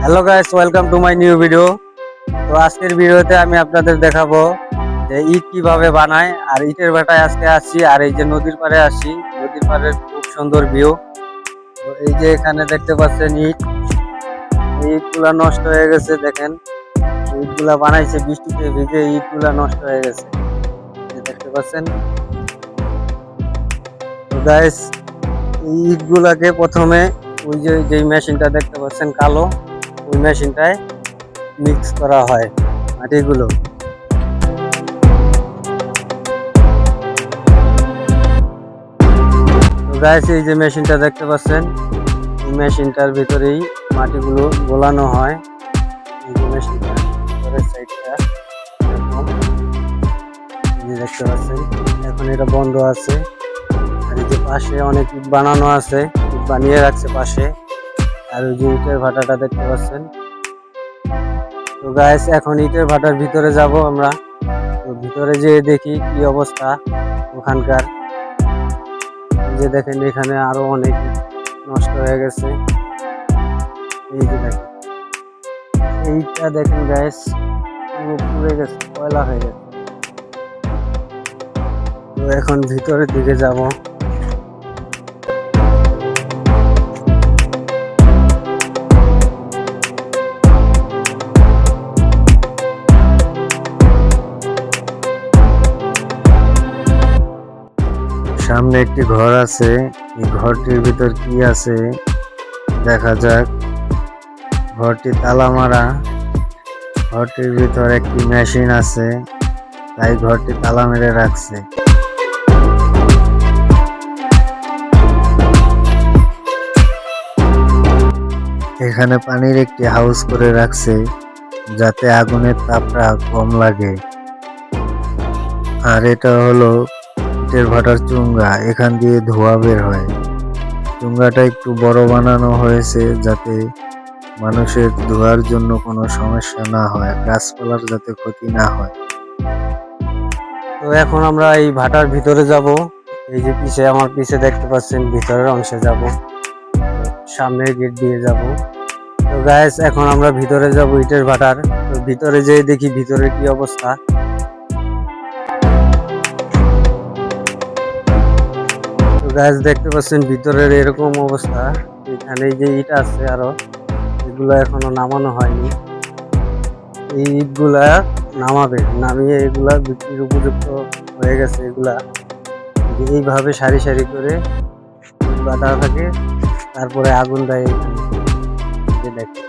Hello guys, welcome to my new video. তো আজকের ভিডিওতে আমি আপনাদের দেখাবো যে ইট কিভাবে বানায়। আর ইটের ভাটায় আজকে আসছি, আর এই যে নদীর পাড়ে আসছি, নদীর পাড়ের খুব সুন্দর ভিউ। তো এই যে এখানে দেখতে পাচ্ছেন ইটগুলা নষ্ট হয়ে গেছে। দেখেন ইটগুলা বানাইছে বৃষ্টিতে ভিজে, ইটগুলা নষ্ট হয়ে গেছে, দেখতে পাচ্ছেন। তো গাইস, এই ইটগুলাকে প্রথমে ওই যে মেশিনটা দেখতে পাচ্ছেন কালো, ওই মেশিনটায় মিক্স করা হয় মাটিগুলো। তো গাইস, এই যে মেশিনটা দেখতে পাচ্ছেন, এই মেশিনটার ভিতরেই মাটিগুলো গোলানো হয়। এই যে মেশিনটা ভিতরের সাইডটা এরকম, এই যে দেখতে পাচ্ছেন। এখন এটা বন্ধ আছে। আর এই যে পাশে অনেক ইট বানানো আছে, ইট বানিয়ে রাখছে পাশে। আর ওই যে ইটের ভাটাটা দেখতে পাচ্ছেন। তো গাইস, এখন ইটের ভাটার ভিতরে যাব আমরা। তো ভিতরে যেয়ে দেখি কি অবস্থা ওখানকার। যে দেখেন এখানে আরো অনেক নষ্ট হয়ে গেছে। এই যে দেখেন, এইটা দেখেন গাইস, পুরো পুড়ে গেছে, কয়লা হয়ে গেছে। তো এখন ভিতরের দিকে যাব। সামনে একটি ঘর আছে, এই ঘরটির ভিতর কি আছে দেখা যাক। ঘরটি তালা মারা, ঘরটির ভিতর একটি মেশিন আছে, তাই ঘরটি তালা মেরে রাখছে। এখানে পানির একটি হাউস করে রাখছে, যাতে আগুনের তাপটা কম লাগে। আর এটা হলো ইটের ভাটার চুঙ্গা, এখান দিয়ে ধোঁয়া বের হয়। চুঙ্গাটা একটু বড় বানানো হয়েছে, যাতে মানুষের ধোয়ার জন্য কোনো সমস্যা না হয়, গাছপালার যাতে ক্ষতি না হয়। তো এখন আমরা এই ভাটার ভিতরে যাব। এই যে পিছে, আমার পিছে দেখতে পাচ্ছেন, ভিতরের অংশে যাব, সামনের গেট দিয়ে যাব। তো গাইস, এখন আমরা ভিতরে যাব ইটের ভাটার। তো ভিতরে যেয়ে দেখি ভিতরে কি অবস্থা। তো গাইস, দেখতে পাচ্ছেন ভিতরের এরকম অবস্থা। এখানে যে ইট আছে আরো, এগুলো এখনো নামানো হয়নি। এই ইটগুলা নামাবে, নামিয়ে এগুলা বিক্রির উপযুক্ত হয়ে গেছে। এগুলা এইভাবে সারি সারি করে বাঁধা থাকে, তারপরে আগুন দেয় এখানে, যে দেখেন।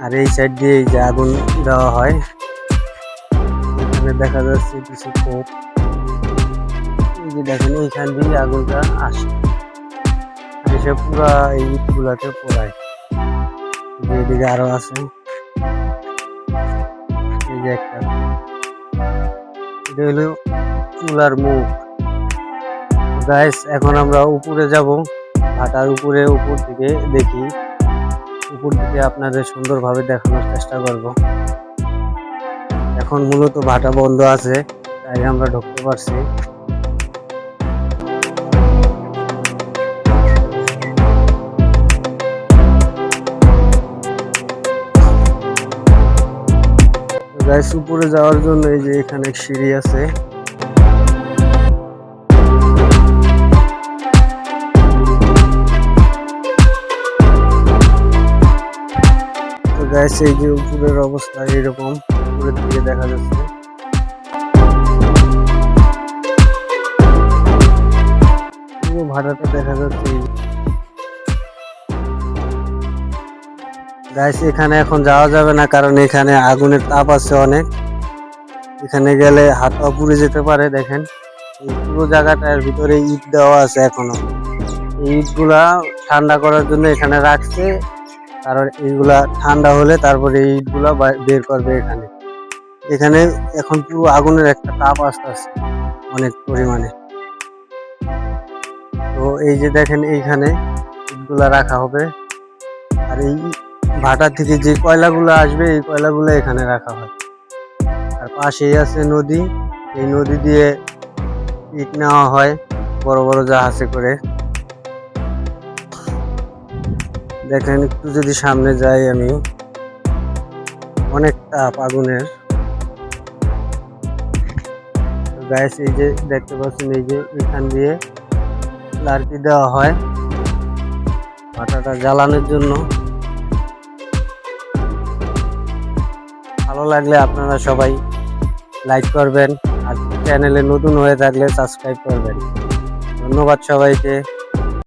আর এই সাইড দিয়ে এই যে আগুন দেওয়া হয়, এখানে দেখা যাচ্ছে কিছু খোপ। এই যে দেখেন, এইখান দিয়ে আগুনটা আসে, এসে পুরা এই ইটগুলাকে পোড়ায়। এদিকে আরো আছে, এই যে একটা, এটা হলো চুলার মুখ। গাইস, এখন আমরা উপরে যাব, ভাটার উপরে, উপর থেকে দেখি, উপর থেকে আপনাদের সুন্দরভাবে দেখানোর চেষ্টা করব। এখন মূলত ভাটা বন্ধ আছে, তাই আমরা ঢুকতে পারছি। গাইস, উপরে যাওয়ার জন্য এই যে এখানে সিঁড়ি আছে। তো গাইস, এই যে উপরের অবস্থা এরকম, উপরের দিকে দেখা যাচ্ছে। পুরো ভাটাটা দেখা যাচ্ছে। গাইস, এখানে এখন যাওয়া যাবে না, কারণ এখানে আগুনের তাপ আছে অনেক। এখানে গেলে হাত পা পুড়ে যেতে পারে। দেখেন, এই পুরো জায়গাটার ভিতরে ইট দেওয়া আছে এখনো। এই ইটগুলা ঠান্ডা করার জন্য এখানে রাখছে, কারণ এইগুলা ঠান্ডা হলে তারপরে এই ইটগুলা বের করবে এখানে। এখানে এখন পুরো আগুনের একটা তাপ আসতেছে অনেক পরিমাণে। তো এই যে দেখেন, এইখানে ইটগুলা রাখা হবে। আর এই ভাটা থেকে যে কয়লাগুলো আসবে, এই কয়লাগুলো এখানে রাখা হয়। আর পাশেই আছে নদী, এই নদী দিয়ে ইট নেওয়া হয় বড় বড় জাহাজে করে। দেখেন একটু যদি সামনে যাই আমি, অনেক তাপ আগুনের। গাইস এই যে দেখতে পাচ্ছেন, এই যে এখান দিয়ে লার্কি দেওয়া হয় পাটাটা জ্বালানোর জন্য। ভালো লাগলে আপনারা সবাই লাইক করবেন, আর চ্যানেলে নতুন হয়ে থাকলে সাবস্ক্রাইব করবেন। ধন্যবাদ সবাইকে।